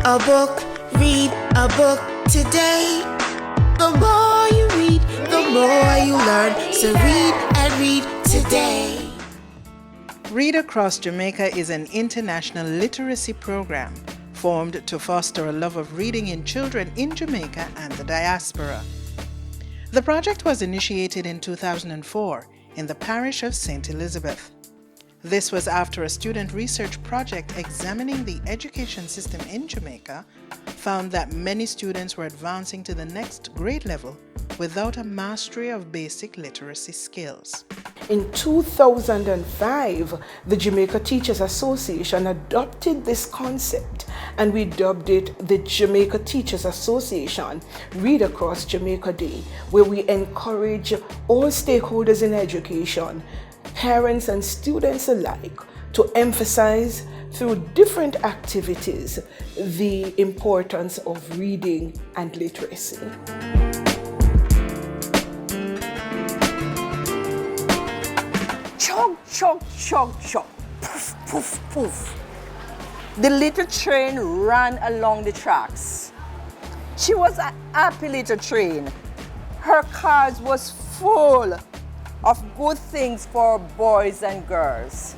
read a book today. The more you read, the more you learn. So read and read today. Read Across Jamaica is an international literacy program formed to foster a love of reading in children in Jamaica and the diaspora. The project was initiated in 2004 in the parish of St. Elizabeth. This was after a student research project examining the education system in Jamaica found that many students were advancing to the next grade level without a mastery of basic literacy skills. In 2005, the Jamaica Teachers Association adopted this concept and we dubbed it the Jamaica Teachers Association Read Across Jamaica Day, where we encourage all stakeholders in education, parents and students alike, to emphasize through different activities the importance of reading and literacy. Chug, chug, chug, chug, poof, poof, poof. The little train ran along the tracks. She was a happy little train. Her cars was full of good things for boys and girls.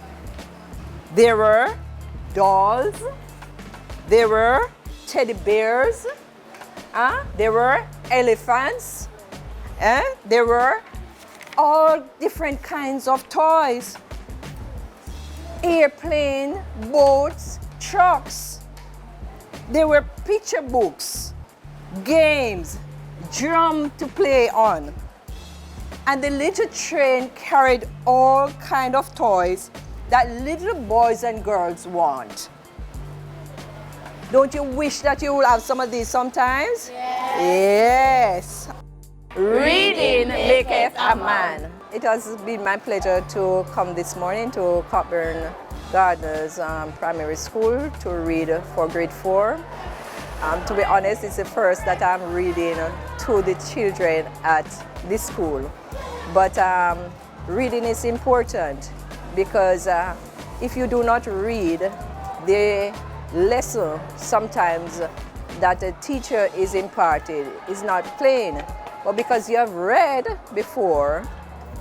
There were dolls, there were teddy bears, there were elephants, there were all different kinds of toys. Airplane, boats, trucks. There were picture books, games, drum to play on. And the little train carried all kinds of toys that little boys and girls want. Don't you wish that you would have some of these sometimes? Yes. Reading maketh a man. It has been my pleasure to come this morning to Cockburn Gardner's primary school to read for grade 4. To be honest, it's the first that I'm reading to the children at this school. But reading is important because if you do not read, the lesson sometimes that a teacher is imparted is not plain. But because you have read before,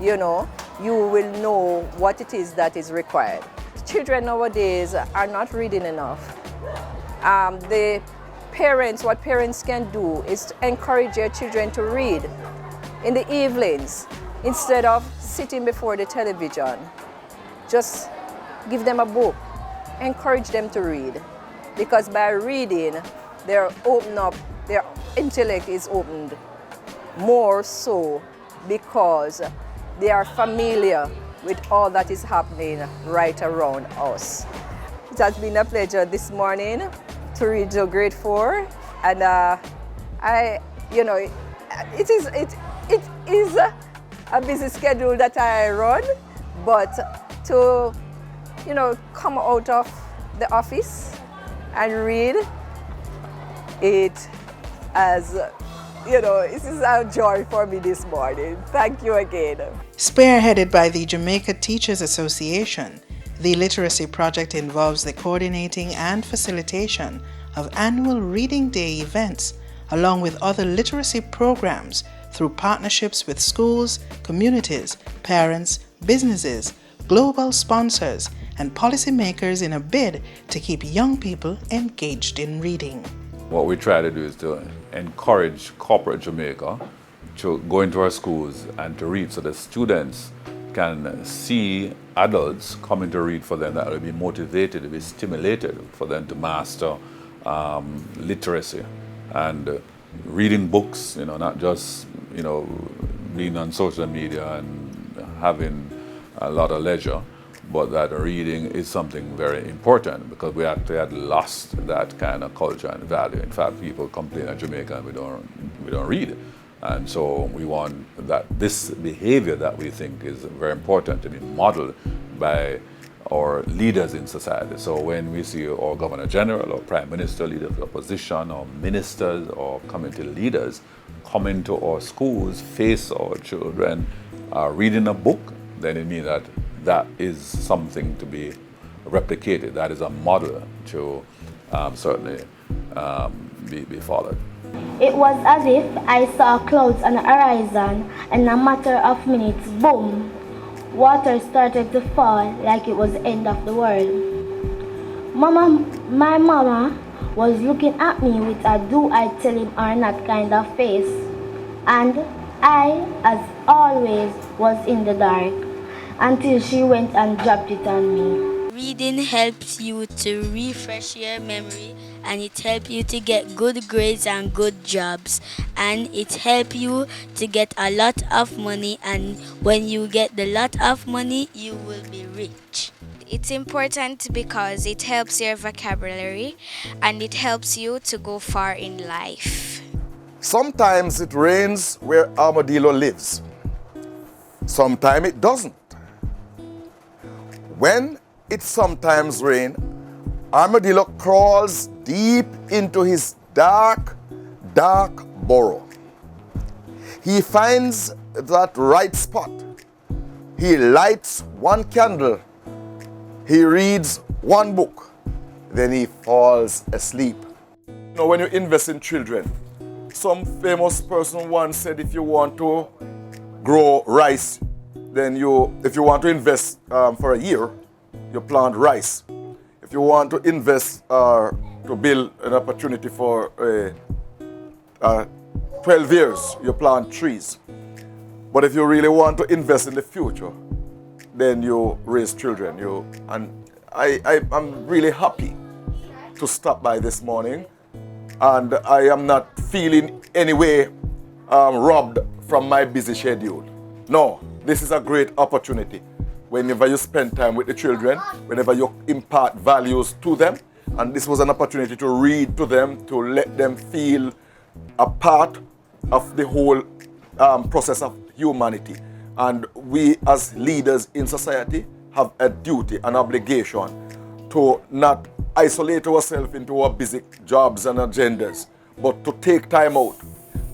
you will know what it is that is required. Children nowadays are not reading enough. What parents can do is to encourage their children to read in the evenings instead of sitting before the television. Just give them a book, encourage them to read, because by reading, their intellect is opened more so because they are familiar with all that is happening right around us. It has been a pleasure this morning to read to grade 4, and it is a busy schedule that I run, but to come out of the office and read it as this is a joy for me this morning. Thank you again. Spearheaded by the Jamaica Teachers Association, the literacy project involves the coordinating and facilitation of annual Reading Day events, along with other literacy programs through partnerships with schools, communities, parents, businesses, global sponsors, and policymakers in a bid to keep young people engaged in reading. What we try to do is to encourage corporate Jamaica to go into our schools and to read so the students can see adults coming to read for them, that will be motivated, will be stimulated for them to master literacy and reading books, not just being on social media and having a lot of leisure, but that reading is something very important because we actually had lost that kind of culture and value. In fact, people complain in Jamaica and we don't read. And so we want that this behavior that we think is very important to be modeled by our leaders in society. So when we see our Governor General or Prime Minister, leaders of the opposition, or ministers or community leaders coming to our schools, face our children reading a book, then it means that is something to be replicated. That is a model to certainly be followed. It was as if I saw clouds on the horizon, and in a matter of minutes, boom, water started to fall like it was the end of the world. My mama was looking at me with a do I tell him or not kind of face, and I, as always, was in the dark until she went and dropped it on me. Reading helps you to refresh your memory, and it helps you to get good grades and good jobs, and it helps you to get a lot of money, and when you get the lot of money you will be rich. It's important because it helps your vocabulary and it helps you to go far in life. Sometimes it rains where Armadillo lives. Sometimes it doesn't. When it sometimes rains, Armadillo crawls deep into his dark burrow. He finds that right spot. He lights one candle. He reads one book. Then he falls asleep. You know, when you invest in children, some famous person once said if you want to grow rice, then if you want to invest for a year, you plant rice. If you want to invest to build an opportunity for 12 years, you plant trees. But if you really want to invest in the future, then you raise children. I'm really happy to stop by this morning, and I am not feeling any way robbed from my busy schedule. No, this is a great opportunity. Whenever you spend time with the children, whenever you impart values to them, and this was an opportunity to read to them, to let them feel a part of the whole process of humanity. And we as leaders in society have a duty, an obligation to not isolate ourselves into our busy jobs and agendas, but to take time out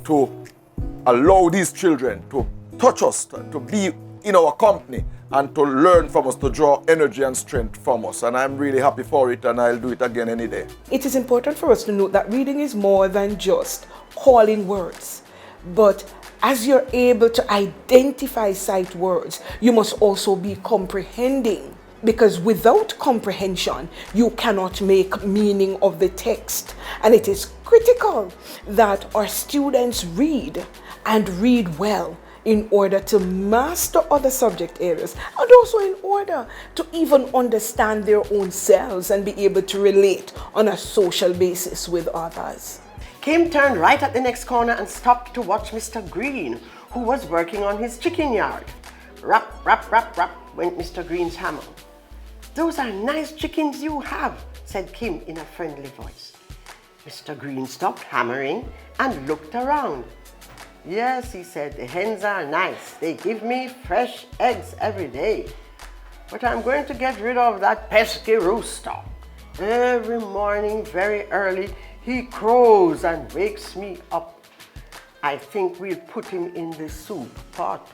to allow these children to touch us, to be in our company, and to learn from us, to draw energy and strength from us. And I'm really happy for it, and I'll do it again any day. It is important for us to note that reading is more than just calling words. But as you're able to identify sight words, you must also be comprehending. Because without comprehension, you cannot make meaning of the text. And it is critical that our students read and read well in order to master other subject areas, and also in order to even understand their own selves and be able to relate on a social basis with others. Kim turned right at the next corner and stopped to watch Mr. Green, who was working on his chicken yard. Rap, rap, rap, rap went Mr. Green's hammer. "Those are nice chickens you have," said Kim in a friendly voice. Mr. Green stopped hammering and looked around. "Yes," he said, "the hens are nice. They give me fresh eggs every day. But I'm going to get rid of that pesky rooster. Every morning very early he crows and wakes me up. I think we'll put him in the soup pot."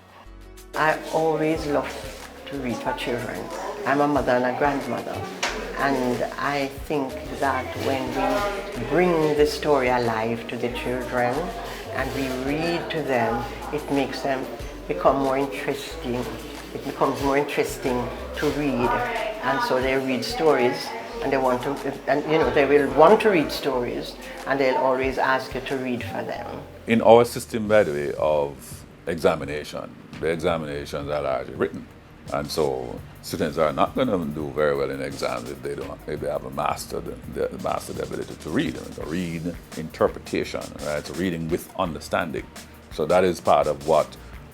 I always love to read for children. I'm a mother and a grandmother. And I think that when we bring the story alive to the children and we read to them, it makes them become more interesting. It becomes more interesting to read. And so they read stories, and they want to, and they will want to read stories, and they'll always ask you to read for them. In our system, by the way, of examination, the examinations are largely written. And so students are not going to do very well in exams if they haven't mastered the ability to read. Read interpretation, right? So reading with understanding. So that is part of what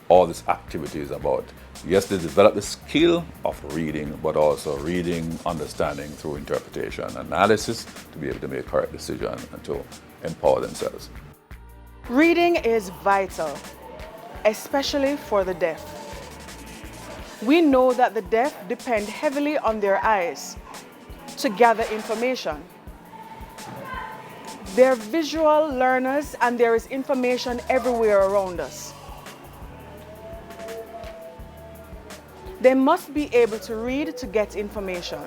all this activity is about. Yes, they develop the skill of reading, but also reading, understanding through interpretation, analysis, to be able to make correct decisions and to empower themselves. Reading is vital, especially for the deaf. We know that the deaf depend heavily on their eyes to gather information. They're visual learners, and there is information everywhere around us. They must be able to read to get information.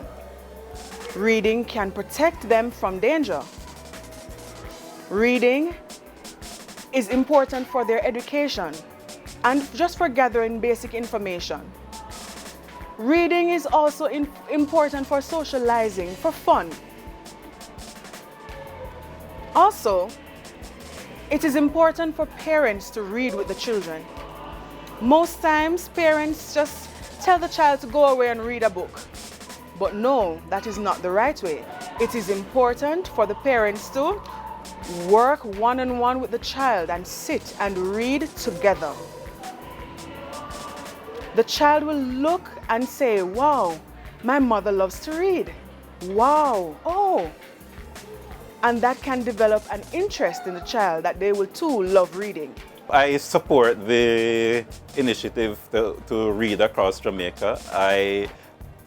Reading can protect them from danger. Reading is important for their education and just for gathering basic information. Reading is also important for socializing, for fun. Also, it is important for parents to read with the children. Most times, parents just tell the child to go away and read a book. But no, that is not the right way. It is important for the parents to work one-on-one with the child and sit and read together. The child will look and say, wow, my mother loves to read. Wow, oh. And that can develop an interest in the child that they will too love reading. I support the initiative to read across Jamaica.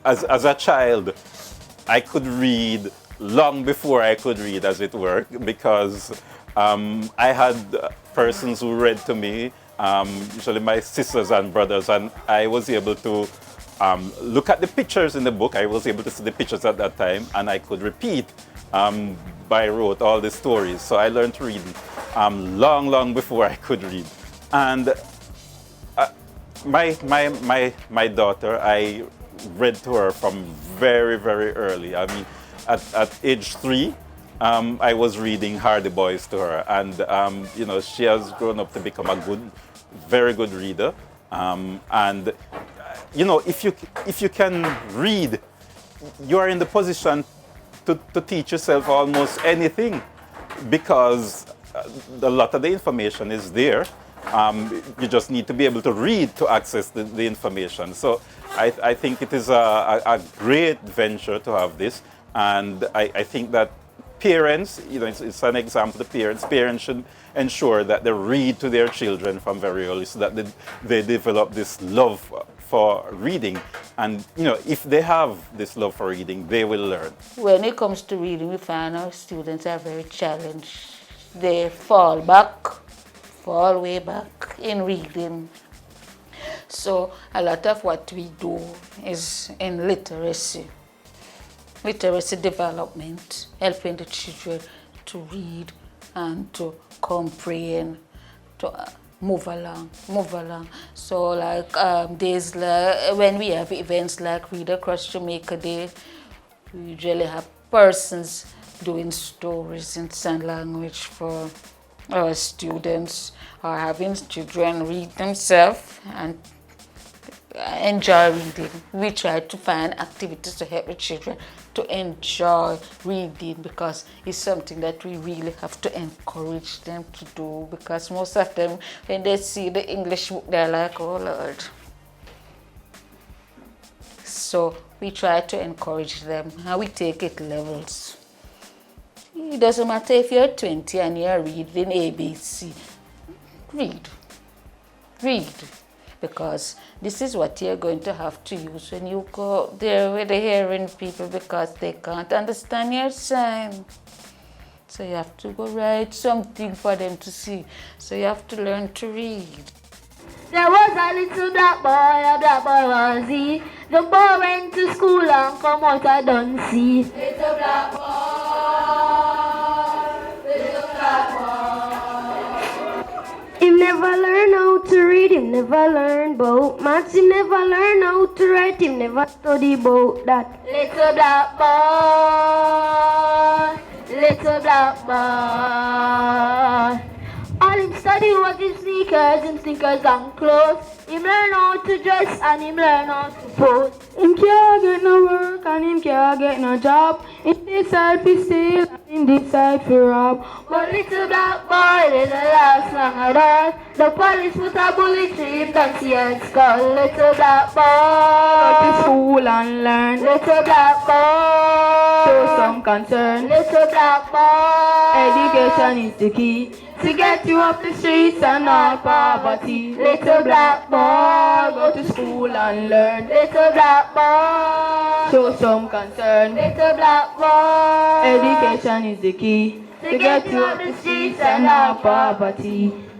As a child, I could read long before I could read, as it were, because I had persons who read to me, usually my sisters and brothers, and I was able to look at the pictures in the book. I was able to see the pictures at that time, and I could repeat by rote all the stories. So I learned to read long before I could read. And my daughter, I read to her from very early. I mean, at age 3, I was reading Hardy Boys to her, and you know, she has grown up to become a very good reader. And you know, if you can read, you are in the position to teach yourself almost anything, because a lot of the information is there. You just need to be able to read to access the information. So I think it is a great venture to have this, and I think that parents, you know, it's an example to parents should ensure that they read to their children from very early, so that they develop this love for reading. And you know, if they have this love for reading, they will learn. When it comes to reading, we find our students are very challenged. They fall way back in reading. So a lot of what we do is in literacy development, helping the children to read and to comprehend, to move along. So like days like when we have events like Read Across Jamaica Day, we usually have persons doing stories in sign language for our students, or having children read themselves and enjoy reading. We try to find activities to help the children to enjoy reading, because it's something that we really have to encourage them to do, because most of them, when they see the English book, they're like, oh Lord. So we try to encourage them, and we take it levels. It doesn't matter if you're 20 and you're reading ABC. Read. Because this is what you're going to have to use when you go there with the hearing people, because they can't understand your sign. So you have to go write something for them to see. So you have to learn to read. There was a little black boy was he. The boy went to school and come out I don't see. Little black boy. He never learn how to read, he never learn about maths, he never learn how to write, he never study about that. Little black boy. All him study was his sneakers and clothes. Him learn how to dress and him learn how to pose. Him can't get no work and him can't get no job. Him decide to steal and him decide to rob. But little black boy didn't last long at all. The police put a bullet to him down to his skull. Little black boy, go to school and learn. Little black boy, show some concern. Little black boy, education is the key to get you off the streets and all poverty. Little black boy, go to school and learn. Little black boy, show some concern. Little black boy, education is the key to get you off the streets and all poverty.